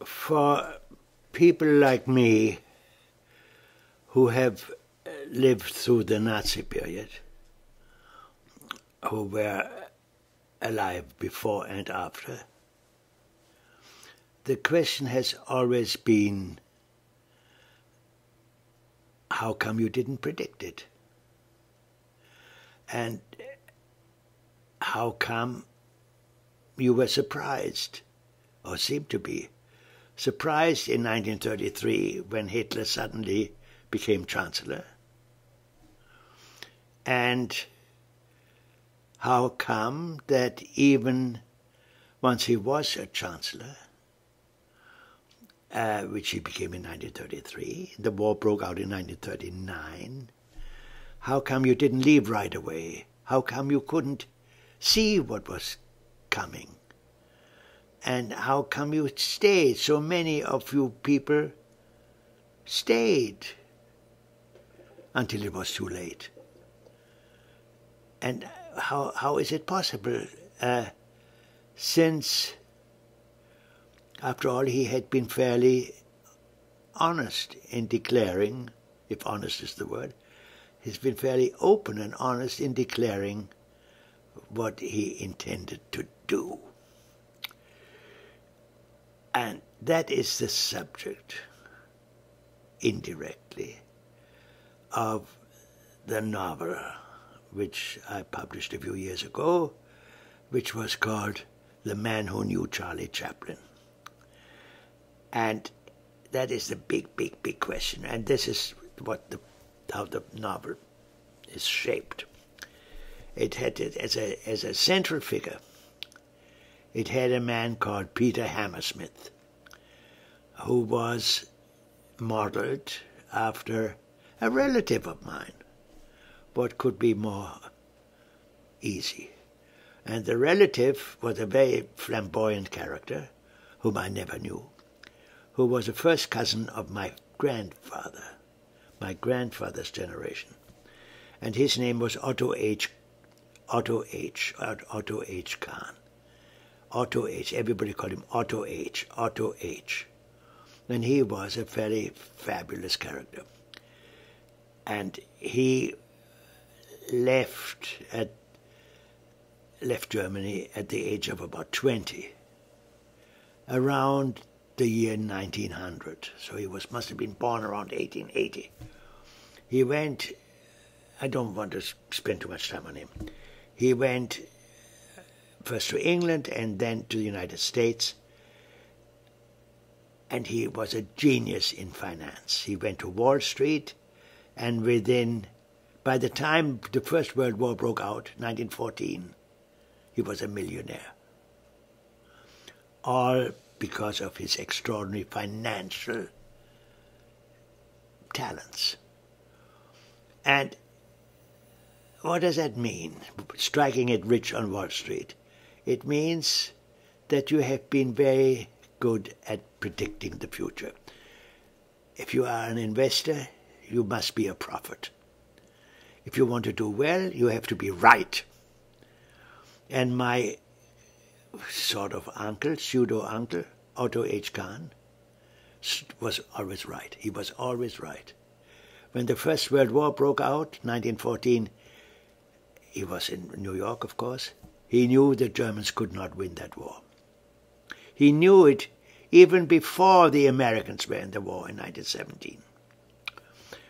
For people like me who have lived through the Nazi period, who were alive before and after, the question has always been, how come you didn't predict it? And how come you were surprised, or seemed to be, surprised in 1933 when Hitler suddenly became Chancellor? And how come that even once he was a Chancellor, which he became in 1933, the war broke out in 1939, how come you didn't leave right away? How come you couldn't see what was coming? And how come you stayed? So many of you people stayed until it was too late. And how is it possible? Since, after all, he had been fairly honest in declaring, if honest is the word, he's been fairly open and honest in declaring what he intended to do. And that is the subject, indirectly, of the novel which I published a few years ago, which was called The Man Who Knew Charlie Chaplin. And that is the big, big, big question. And this is how the novel is shaped. It had it as a central figure. It had a man called Peter Hammersmith, who was modeled after a relative of mine. What could be more easy? And the relative was a very flamboyant character, whom I never knew, who was a first cousin of my grandfather, my grandfather's generation. And his name was Otto H. Kahn. Otto H. Everybody called him Otto H. Otto H. And he was a very fabulous character. And he left Germany at the age of about 20, around the year 1900. So he must have been born around 1880. He went, I don't want to spend too much time on him. He went first to England and then to the United States, and he was a genius in finance. He went to Wall Street, and by the time the First World War broke out, 1914, he was a millionaire. All because of his extraordinary financial talents. And what does that mean, striking it rich on Wall Street? It means that you have been very good at predicting the future. If you are an investor, you must be a prophet. If you want to do well, you have to be right. And my sort of uncle, pseudo-uncle, Otto H. Kahn, was always right. He was always right. When the First World War broke out, 1914, he was in New York, of course. He knew the Germans could not win that war. He knew it even before the Americans were in the war in 1917.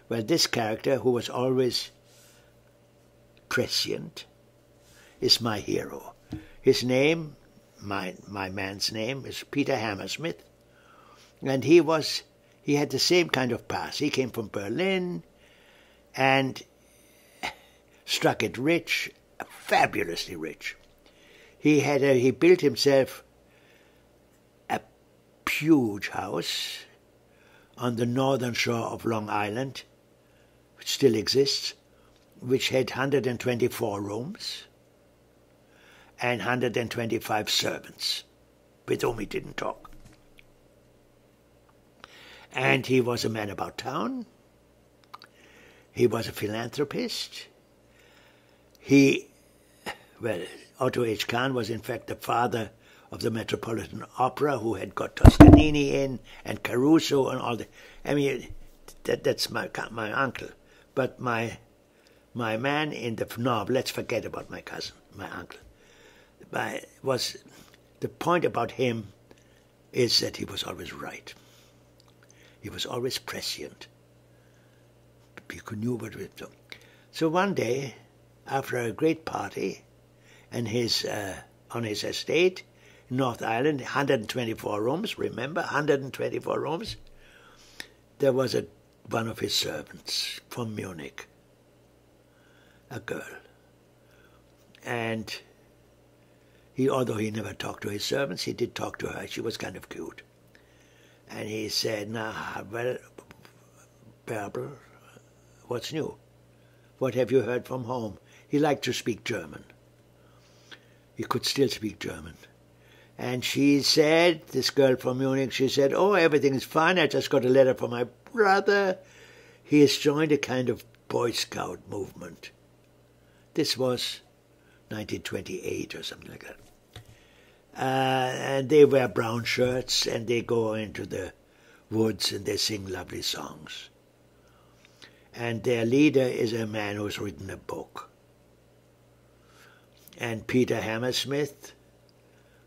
Well, this character, who was always prescient, is my hero. His name, my man's name, is Peter Hammersmith, and he had the same kind of past. He came from Berlin and struck it rich, fabulously rich. He built himself a huge house on the northern shore of Long Island, which still exists, which had 124 rooms and 125 servants, with whom he didn't talk. And he was a man about town. He was a philanthropist. Otto H. Kahn was in fact the father of the Metropolitan Opera, who had got Toscanini in and Caruso and all that. I mean, that's my uncle. But my man in the let's forget about my cousin, my uncle. The point about him is that he was always right. He was always prescient. He knew what we do. So one day, after a great party, and on his estate, North Island, 124 rooms, remember, 124 rooms, there was one of his servants from Munich, a girl. And although he never talked to his servants, he did talk to her. She was kind of cute. And he said, well, Bärbel, what's new? What have you heard from home? He liked to speak German. He could still speak German. And she said, this girl from Munich, she said, oh, everything is fine. I just got a letter from my brother. He has joined a kind of Boy Scout movement. This was 1928 or something like that. And they wear brown shirts and they go into the woods and they sing lovely songs. And their leader is a man who's written a book. And Peter Hammersmith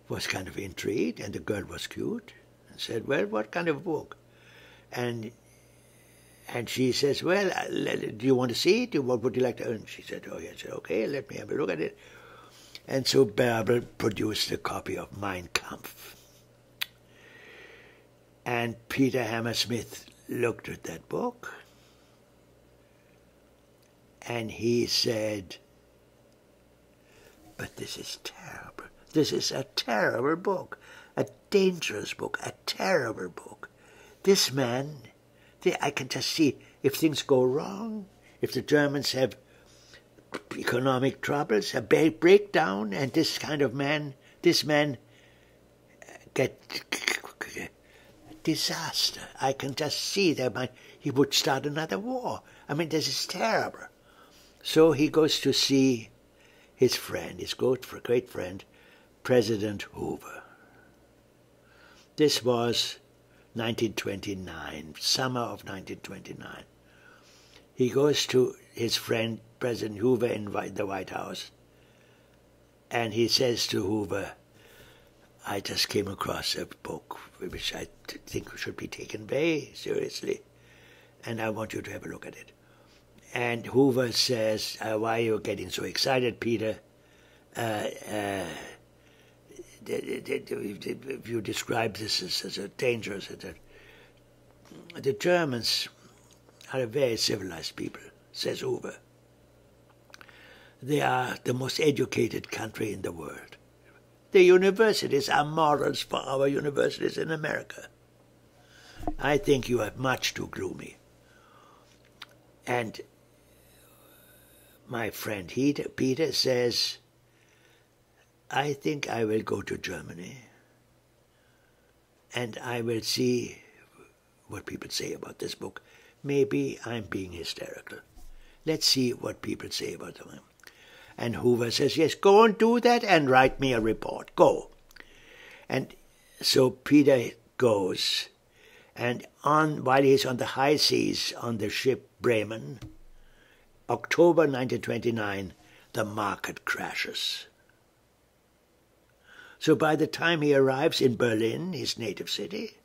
was kind of intrigued, and the girl was cute, and said, well, what kind of book? And she says, well, do you want to see it? What would you like to? And she said, oh, yes, okay, let me have a look at it. And so Bärbel produced a copy of Mein Kampf. And Peter Hammersmith looked at that book, and he said, but this is terrible. This is a terrible book, a dangerous book, a terrible book. This man, I can just see if things go wrong, if the Germans have economic troubles, a breakdown, and this man get disaster. I can just see that he would start another war. I mean, this is terrible. So he goes to see his friend, his great friend, President Hoover. This was 1929, summer of 1929. He goes to his friend, President Hoover, in the White House, and he says to Hoover, I just came across a book which I think should be taken very seriously, and I want you to have a look at it. And Hoover says, why are you getting so excited, Peter? If you describe this as a dangerous, the Germans are a very civilized people, says Hoover. They are the most educated country in the world. The universities are models for our universities in America. I think you are much too gloomy. And my friend Peter says, I think I will go to Germany and I will see what people say about this book. Maybe I'm being hysterical. Let's see what people say about them. And Hoover says, yes, go and do that and write me a report. Go. And so Peter goes, and while he's on the high seas on the ship Bremen, October 1929, the market crashes. So by the time he arrives in Berlin, his native city,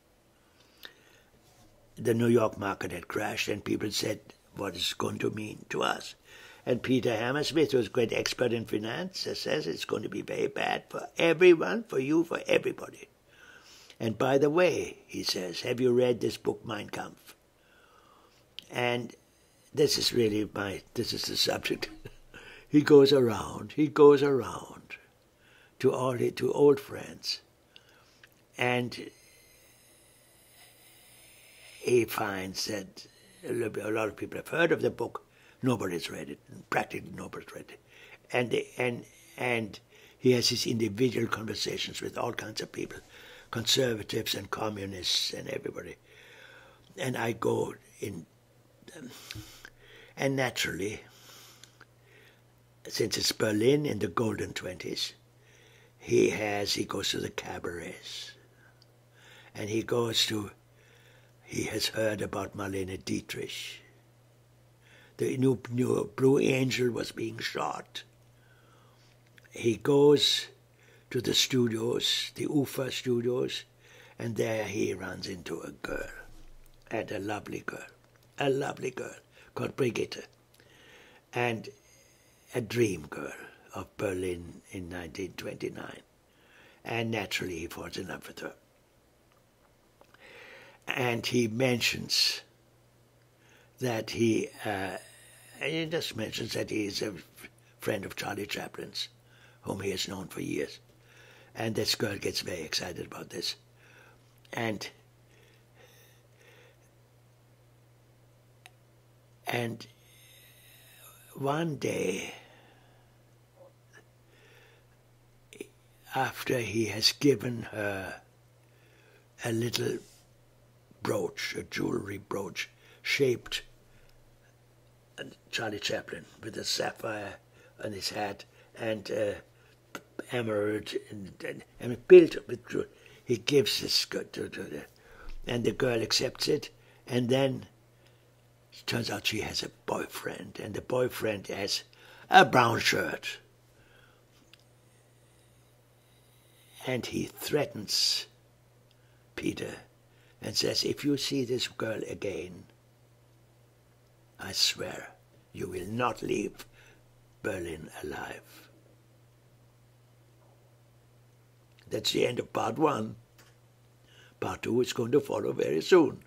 the New York market had crashed, and people said, what is it going to mean to us? And Peter Hammersmith, who's a great expert in finance, says it's going to be very bad for everyone, for you, for everybody. And by the way, he says, have you read this book, Mein Kampf? And this is the subject. He goes around to old friends, and he finds that a lot of people have heard of the book. Nobody's read it. Practically nobody's read it. And he has his individual conversations with all kinds of people, conservatives and communists and everybody. And I go in, and naturally, since it's Berlin in the golden 20s, he goes to the cabarets, and he has heard about Marlene Dietrich. The new Blue Angel was being shot. He goes to the studios, the Ufer studios, and there he runs into a girl, and a lovely girl called Brigitte, and a dream girl of Berlin in 1929. And naturally he falls in love with her. And he mentions that he just mentions that he is a friend of Charlie Chaplin's, whom he has known for years. And this girl gets very excited about this. And one day, after he has given her a little brooch, a jewelry brooch, shaped Charlie Chaplin with a sapphire on his hat and emerald and built with jewelry, he gives this to her, and the girl accepts it, and then it turns out she has a boyfriend, and the boyfriend has a brown shirt. And he threatens Peter and says, if you see this girl again, I swear you will not leave Berlin alive. That's the end of part 1. Part 2 is going to follow very soon.